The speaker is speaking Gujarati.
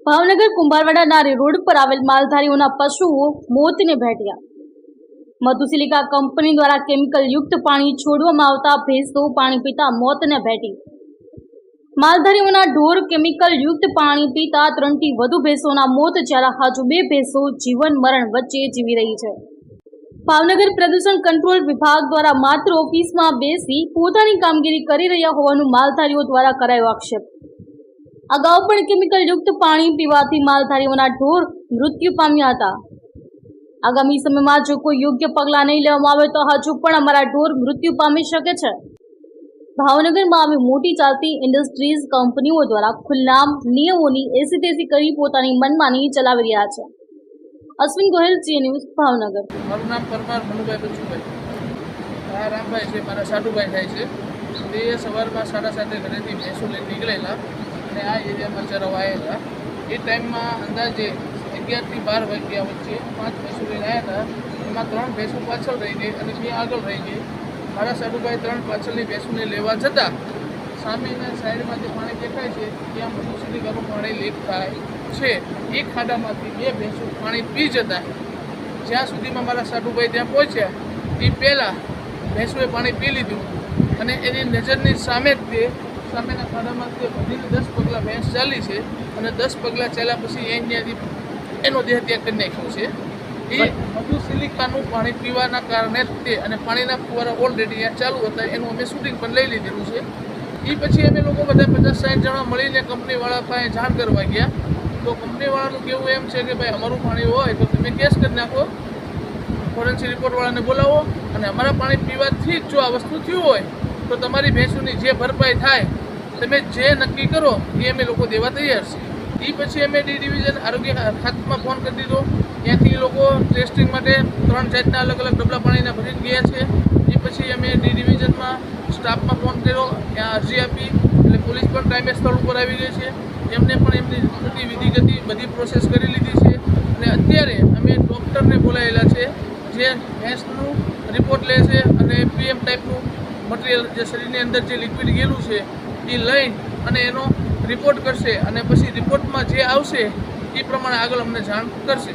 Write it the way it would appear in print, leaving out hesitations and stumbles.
ભાવનગર કુંભારવાડા નારી રોડ પર આવેલ માલધારીઓના પશુઓ મોતને ભેટ્યા। મધુસિલિકા કંપની દ્વારા કેમિકલ યુક્ત પાણી છોડવામાં આવતા ભેંસો પાણી પીતા મોતને ભેટી। માલધારીઓના ઢોર કેમિકલ યુક્ત પાણી પીતા 3 થી વધુ ભેંસોના મોત, જ્યારે હજુ 2 ભેંસો જીવન મરણ વચ્ચે જીવી રહી છે। ભાવનગર પ્રદૂષણ કંટ્રોલ વિભાગ દ્વારા માત્ર ઓફિસમાં બેસી પોતાની કામગીરી કરી રહ્યા હોવાનું માલધારીઓ દ્વારા કરાયો આક્ષેપ। અગાઉ પણ કેમિકલ યુક્ત પાણી પીવાથી માલધારીઓના ઢોર મૃત્યુ પામ્યા હતા। આગામી સમયમાં જો કોઈ યોગ્ય પગલાં નહીં લેવામાં આવે તો હજુ પણ અમારા ઢોર મૃત્યુ પામી શકે છે। ભાવનગરમાં આવી મોટી ચાલતી ઇન્ડસ્ટ્રીઝ કંપનીઓ દ્વારા ખુલ્લામ નિયમોની એસી-તેસી કરી પોતાની મનમાની ચલાવી રહ્યા છે। અશ્વિન ગોહિલ, જી ન્યૂઝ, ભાવનગર। મારું નામ પરમાર મનુભાઈ બચુભાઈ, આ રામભાઈ છે, મારા સાડુભાઈ થાય છે। તે સવારમાં 7:30 ઘરેથી ભેંસો લઈને નીકળેલા અને આ એરિયામાં ચરવા આવેલા। એ ટાઈમમાં અંદાજે 11 થી 12 વાગ્યા વચ્ચે 5 ભેંસો લઈને આવ્યા હતા। એમાં 3 ભેંસો પાછળ રહી ગઈ અને 2 આગળ રહી ગઈ। મારા સાડુભાઈ 3 પાછળની ભેંસોને લેવા જતા સામેના સાઈડમાં જે પાણી દેખાય છે ત્યાં મધુસિલિકાનું પાણી લીક થાય છે। એક ખાડામાંથી 2 ભેંસો પાણી પી જતા, જ્યાં સુધીમાં મારા સાડુભાઈ ત્યાં પહોંચ્યા એ પહેલાં ભેંસોએ પાણી પી લીધું અને એની નજરની સામે જ તે સામેના ખાડામાંથી વધીને 10 પગલાં ભેંસ ચાલી છે અને 10 પગલાં ચાલ્યા પછી અહીંયાથી એનો દેહ ત્યાગ કરી નાખ્યો છે। એ મધુસિલિકાનું પાણી પીવાના કારણે તે અને પાણીના ફુવારા ઓલરેડી અહીંયા ચાલુ હતા, એનું અમે શૂટિંગ પણ લઈ લીધેલું છે। એ પછી અમે લોકો બધા 50-60 જણા મળીને કંપનીવાળા પાસે જાણ કરવા ગયા તો કંપનીવાળાનું કહેવું એમ છે કે ભાઈ અમારું પાણી હોય તો તમે કેસ કરી નાખો, ફોરેન્સિક રિપોર્ટવાળાને બોલાવો અને અમારા પાણી પીવાથી જ જો આ વસ્તુ થયું હોય તો તમારી ભેંસોની જે ભરપાઈ થાય તમે જે નક્કી કરો એ અમે લોકો દેવા તૈયાર છીએ। એ પછી અમે ડી ડિવિઝન આરોગ્ય ખાતામાં ફોન કરી દીધો। ત્યાંથી લોકો ટેસ્ટિંગ માટે 3 જાતના અલગ અલગ ડબલા પાણીના ભરીને ગયા છે। એ પછી અમે ડી ડિવિઝનમાં સ્ટાફમાં ફોન કર્યો, ત્યાં અરજી આપી એટલે પોલીસ પણ ટાઈમે સ્થળ ઉપર આવી ગઈ છે। એમને પણ એમની બધી વિધિગતિ બધી પ્રોસેસ કરી લીધી છે અને અત્યારે અમે ડૉક્ટરને બોલાવેલા છે જે ભેંસનું રિપોર્ટ લે છે અને પીએમ ટાઈપનું મટીરિયલ જે શરીરની અંદર જે લિક્વિડ ગયેલું છે એ લઈને અને એનો રિપોર્ટ કરશે અને પછી રિપોર્ટમાં જે આવશે એ પ્રમાણે આગળ અમને જાણ કરશે।